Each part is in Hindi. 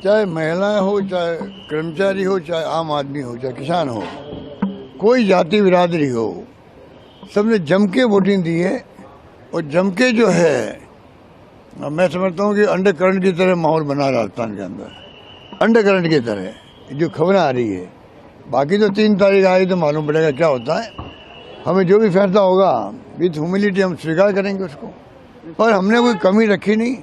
चाहे महिलाएं हो, चाहे कर्मचारी हो, चाहे आम आदमी हो, चाहे किसान हो, कोई जाति बिरादरी हो, सबने जम के वोटिंग दी है। और जम के जो है, मैं समझता हूँ कि अंडर करंट की तरह माहौल बना राजस्थान के अंदर, अंडर करंट की तरह जो खबरें आ रही है। बाकी तो 3 तारीख आई तो मालूम पड़ेगा क्या होता है। हमें जो भी फैसला होगा विथ ह्यूमिलिटी हम स्वीकार करेंगे उसको, पर हमने कोई कमी रखी नहीं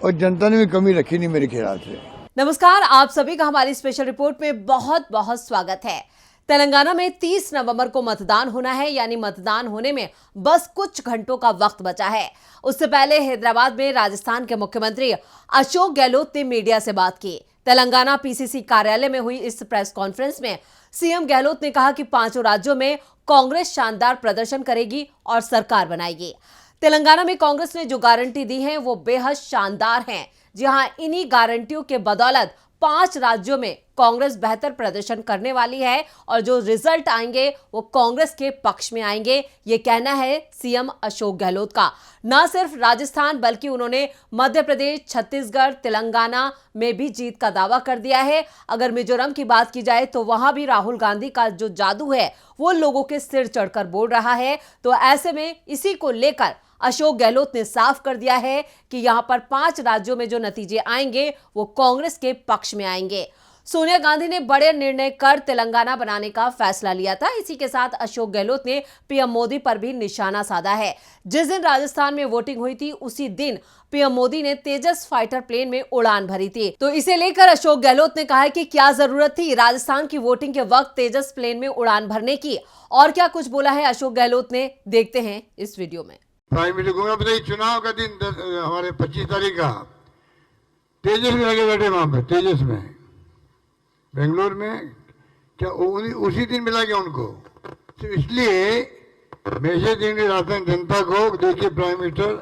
और जनता ने भी कमी रखी नहीं मेरे ख्याल से। नमस्कार, आप सभी का हमारी स्पेशल रिपोर्ट में बहुत बहुत स्वागत है। तेलंगाना में 30 नवंबर को मतदान होना है, यानी मतदान होने में बस कुछ घंटों का वक्त बचा है। उससे पहले हैदराबाद में राजस्थान के मुख्यमंत्री अशोक गहलोत ने मीडिया से बात की। तेलंगाना पीसीसी कार्यालय में हुई इस प्रेस कॉन्फ्रेंस में सीएम गहलोत ने कहा कि 5 राज्यों में कांग्रेस शानदार प्रदर्शन करेगी और सरकार बनाएगी। तेलंगाना में कांग्रेस ने जो गारंटी दी है वो बेहद शानदार हैं। जी हां, इन्हीं गारंटियों के बदौलत 5 राज्यों में कांग्रेस बेहतर प्रदर्शन करने वाली है और जो रिजल्ट आएंगे वो कांग्रेस के पक्ष में आएंगे, ये कहना है सीएम अशोक गहलोत का। न सिर्फ राजस्थान बल्कि उन्होंने मध्य प्रदेश, छत्तीसगढ़, तेलंगाना में भी जीत का दावा कर दिया है। अगर मिजोरम की बात की जाए तो वहां भी राहुल गांधी का जो जादू है वो लोगों के सिर चढ़कर बोल रहा है। तो ऐसे में इसी को लेकर अशोक गहलोत ने साफ कर दिया है कि यहां पर 5 राज्यों में जो नतीजे आएंगे वो कांग्रेस के पक्ष में आएंगे। सोनिया गांधी ने बड़े निर्णय कर तेलंगाना बनाने का फैसला लिया था। इसी के साथ अशोक गहलोत ने पीएम मोदी पर भी निशाना साधा है। जिस दिन राजस्थान में वोटिंग हुई थी उसी दिन पीएम मोदी ने तेजस फाइटर प्लेन में उड़ान भरी थी। तो इसे लेकर अशोक गहलोत ने कहा है कि क्या जरूरत थी राजस्थान की वोटिंग के वक्त तेजस प्लेन में उड़ान भरने की, और क्या कुछ बोला है अशोक गहलोत ने, देखते हैं इस वीडियो में। प्राइम मिनिस्टर बताइए, चुनाव का दिन हमारे 25 तारीख का तेजस में लगे बैठे, वहां पे तेजस में बेंगलोर में, क्या उसी दिन मिला गया उनको? तो इसलिए मैसेज देंगे राजस्थान जनता को, देखिए प्राइम मिनिस्टर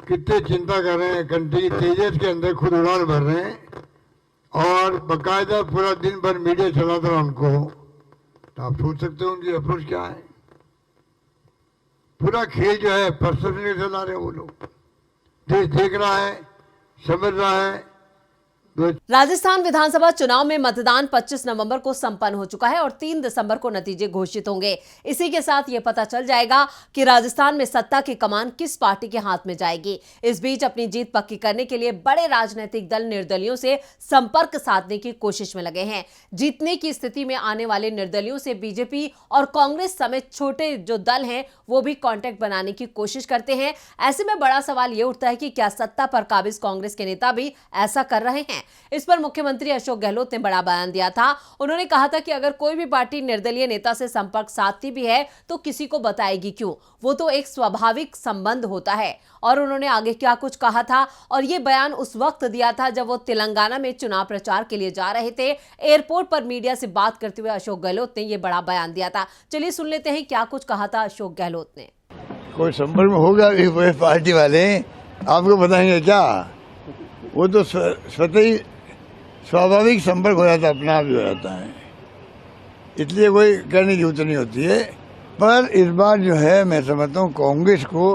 कितने चिंता कर रहे हैं, कंट्री तेजस के अंदर खुद उड़ान भर रहे हैं और बाकायदा पूरा दिन भर मीडिया चलाता रहा उनको। तो आप सोच सकते हो उनकी अप्रोच क्या है। पूरा खेल जो है परसेप्शन चला रहे हैं वो लोग। देश देख रहा है, समझ रहा है। राजस्थान विधानसभा चुनाव में मतदान 25 नवंबर को संपन्न हो चुका है और 3 दिसंबर को नतीजे घोषित होंगे। इसी के साथ यह पता चल जाएगा कि राजस्थान में सत्ता की कमान किस पार्टी के हाथ में जाएगी। इस बीच अपनी जीत पक्की करने के लिए बड़े राजनीतिक दल निर्दलियों से संपर्क साधने की कोशिश में लगे हैं। जीतने की स्थिति में आने वाले निर्दलियों से बीजेपी और कांग्रेस समेत छोटे जो दल हैं वो भी कॉन्टेक्ट बनाने की कोशिश करते हैं। ऐसे में बड़ा सवाल यह उठता है कि क्या सत्ता पर काबिज कांग्रेस के नेता भी ऐसा कर रहे हैं। इस पर मुख्यमंत्री अशोक गहलोत ने बड़ा बयान दिया था। उन्होंने कहा था कि अगर कोई भी पार्टी निर्दलीय नेता से संपर्क साधती भी है तो किसी को बताएगी क्यों, वो तो एक स्वाभाविक संबंध होता है। और उन्होंने आगे क्या कुछ कहा था, और ये बयान उस वक्त दिया था जब वो तेलंगाना में चुनाव प्रचार के लिए जा रहे थे। एयरपोर्ट पर मीडिया से बात करते हुए अशोक गहलोत ने यह बड़ा बयान दिया था। चलिए सुन लेते हैं क्या कुछ कहा था अशोक गहलोत ने। कोई संपर्क में होगा पार्टी वाले, आपको बताएंगे क्या? वो तो स्वतः ही स्वाभाविक संपर्क हो जाता है, अपना आप हो जाता है, इसलिए कोई कहने की जरूरत नहीं होती है। पर इस बार जो है मैं समझता हूँ कांग्रेस को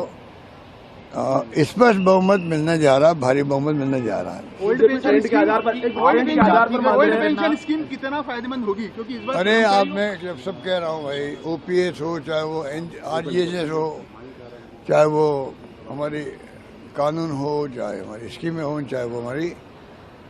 स्पष्ट बहुमत मिलने जा रहा, भारी बहुमत मिलने जा रहा है। ओल्ड पेंशन के आधार पर ओल्ड पेंशन स्कीम कितना फायदेमंद होगी? क्योंकि इस बार अरे आप, मैं सब कह रहा हूँ भाई, ओपीएस हो, चाहे वो आरजीएसएस हो, चाहे वो हमारी कानून हो, चाहे हमारी स्कीमें हो, चाहे वो हमारी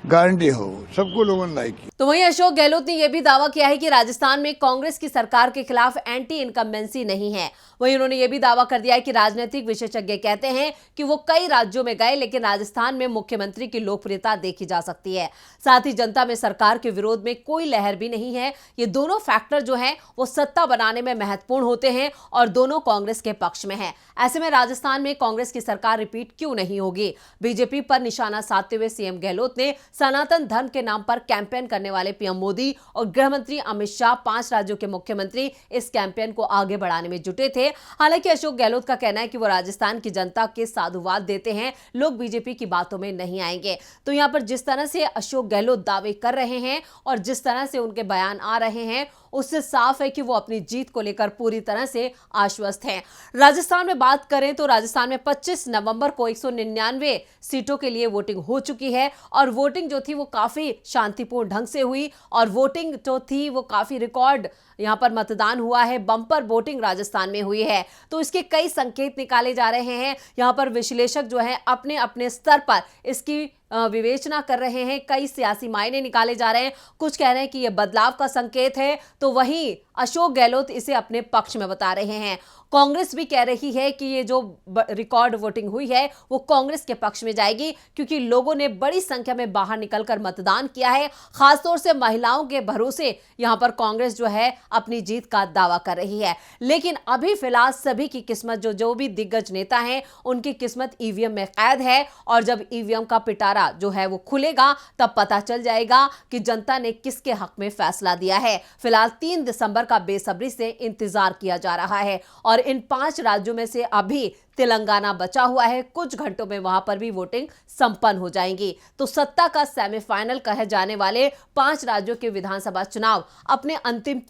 गारंटी हो, सबको लोगों ने लाइक की। तो वहीं अशोक गहलोत ने यह भी दावा किया है कि राजस्थान में कांग्रेस की सरकार के खिलाफ एंटी इनकम्बेंसी नहीं है। वहीं उन्होंने यह भी दावा कर दिया है कि राजनीतिक विशेषज्ञ कहते हैं कि वो कई राज्यों में गए लेकिन राजस्थान में मुख्यमंत्री की लोकप्रियता देखी जा सकती है। साथ ही जनता में सरकार के विरोध में कोई लहर भी नहीं है। ये दोनों फैक्टर जो है वो सत्ता बनाने में महत्वपूर्ण होते हैं और दोनों कांग्रेस के पक्ष में है। ऐसे में राजस्थान में कांग्रेस की सरकार रिपीट क्यों नहीं होगी? बीजेपी पर निशाना साधते हुए सीएम गहलोत ने सनातन धर्म के नाम पर कैंपेन करने वाले पीएम मोदी और गृह मंत्री अमित शाह, 5 राज्यों के मुख्यमंत्री इस कैंपेन को आगे बढ़ाने में जुटे थे। हालांकि अशोक गहलोत का कहना है कि वो राजस्थान की जनता के साधुवाद देते हैं, लोग बीजेपी की बातों में नहीं आएंगे। तो यहां पर जिस तरह से अशोक गहलोत दावे कर रहे हैं और जिस तरह से उनके बयान आ रहे हैं उससे साफ है कि वो अपनी जीत को लेकर पूरी तरह से आश्वस्त हैं। राजस्थान में बात करें तो राजस्थान में 25 नवंबर को 199 सीटों के लिए वोटिंग हो चुकी है और वोटिंग वोटिंग जो थी वो काफी शांतिपूर्ण ढंग से हुई और वोटिंग जो थी वो काफी रिकॉर्ड यहां पर मतदान हुआ है, बम्पर वोटिंग राजस्थान में हुई है। तो इसके कई संकेत निकाले जा रहे हैं। यहां पर विश्लेषक जो है अपने अपने स्तर पर इसकी विवेचना कर रहे हैं। कई सियासी मायने निकाले जा रहे हैं। कुछ कह रहे हैं कि यह बदलाव का संकेत है, तो वहीं अशोक गहलोत इसे अपने पक्ष में बता रहे हैं। कांग्रेस भी कह रही है कि ये जो रिकॉर्ड वोटिंग हुई है वो कांग्रेस के पक्ष में जाएगी, क्योंकि लोगों ने बड़ी संख्या में बाहर निकलकर मतदान किया है। खासतौर से महिलाओं के भरोसे यहां पर कांग्रेस जो है अपनी जीत का दावा कर रही है। लेकिन अभी फिलहाल सभी की किस्मत, जो भी दिग्गज नेता हैं, उनकी किस्मत ईवीएम में कैद है। और जब ईवीएम का पिटारा जो है वो खुलेगा तब पता चल जाएगा कि जनता ने किसके हक में फैसला दिया है। फिलहाल 3 दिसंबर का बेसब्री से इंतजार किया जा रहा है और इन 5 राज्यों में से अभी तेलंगाना बचा हुआ है। कुछ घंटों में वहां पर भी वोटिंग संपन्न हो जाएंगी। तो सत्ता का सेमीफाइनल कहे जाने वाले 5 राज्यों के विधानसभा चुनाव अपने अंतिम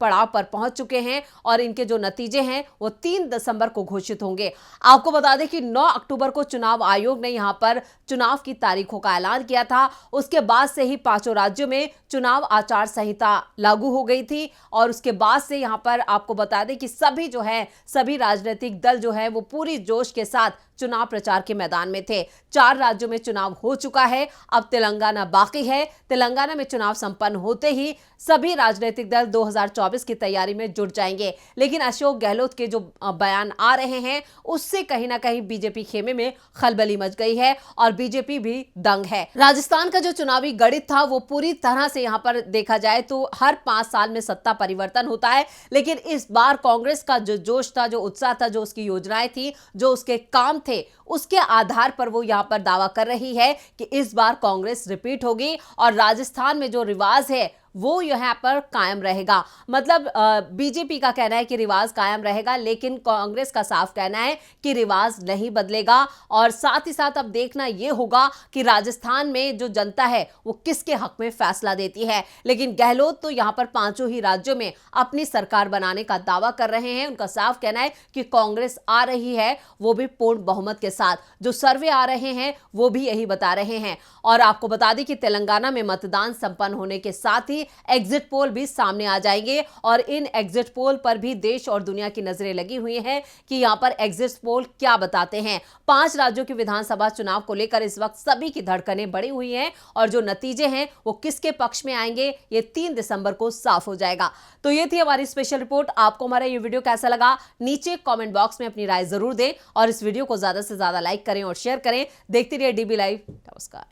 पड़ाव पर पहुंच चुके हैं और इनके जो नतीजे हैं वो 3 दिसंबर को घोषित होंगे। आपको बता दें कि 9 अक्टूबर को चुनाव आयोग ने यहां पर चुनाव की तारीखों का ऐलान किया था। उसके बाद से ही 5 राज्यों में चुनाव आचार संहिता लागू हो गई थी और उसके बाद से यहां पर आपको बता दें कि सभी राजनीतिक दल जो है वो पूरी जोश के साथ चुनाव प्रचार के मैदान में थे। 4 राज्यों में चुनाव हो चुका है, अब तेलंगाना बाकी है। तेलंगाना में चुनाव संपन्न होते ही सभी राजनीतिक दल 2024 की तैयारी में जुट जाएंगे। लेकिन अशोक गहलोत के जो बयान आ रहे हैं उससे कहीं ना कहीं बीजेपी खेमे में खलबली मच गई है और बीजेपी भी दंग है। राजस्थान का जो चुनावी गणित था वो पूरी तरह से यहां पर देखा जाए तो हर 5 साल में सत्ता परिवर्तन होता है, लेकिन इस बार कांग्रेस का जो जोश था, जो उत्साह था, जो उसकी योजनाएं थी, जो उसके काम थे, उसके आधार पर वो यहां पर दावा कर रही है कि इस बार कांग्रेस रिपीट होगी और राजस्थान में जो रिवाज है वो यहां पर कायम रहेगा। मतलब बीजेपी का कहना है कि रिवाज कायम रहेगा, लेकिन कांग्रेस का साफ कहना है कि रिवाज नहीं बदलेगा। और साथ ही साथ अब देखना यह होगा कि राजस्थान में जो जनता है वो किसके हक में फैसला देती है। लेकिन गहलोत तो यहां पर 5 ही राज्यों में अपनी सरकार बनाने का दावा कर रहे हैं। उनका साफ कहना है कि कांग्रेस आ रही है, वो भी पूर्ण बहुमत के साथ। जो सर्वे आ रहे हैं वो भी यही बता रहे हैं। और आपको बता दें कि तेलंगाना में मतदान संपन्न होने के साथ ही एग्जिट पोल भी सामने आ जाएंगे और इन एग्जिट पोल पर भी देश और दुनिया की नजरें लगी हुई हैं कि यहां पर एग्जिट पोल क्या बताते हैं। 5 राज्यों के विधानसभा चुनाव को लेकर इस वक्त सभी की धड़कनें बढ़ी हुई हैं और जो नतीजे हैं वो किसके पक्ष में आएंगे ये 3 दिसंबर को साफ हो जाएगा। तो ये थी हमारी स्पेशल रिपोर्ट। आपको हमारा ये वीडियो कैसा लगा नीचे कमेंट बॉक्स में अपनी राय जरूर दें और इस वीडियो को ज्यादा से ज्यादा लाइक करें और शेयर करें। देखते रहिए डीबी लाइव। नमस्कार।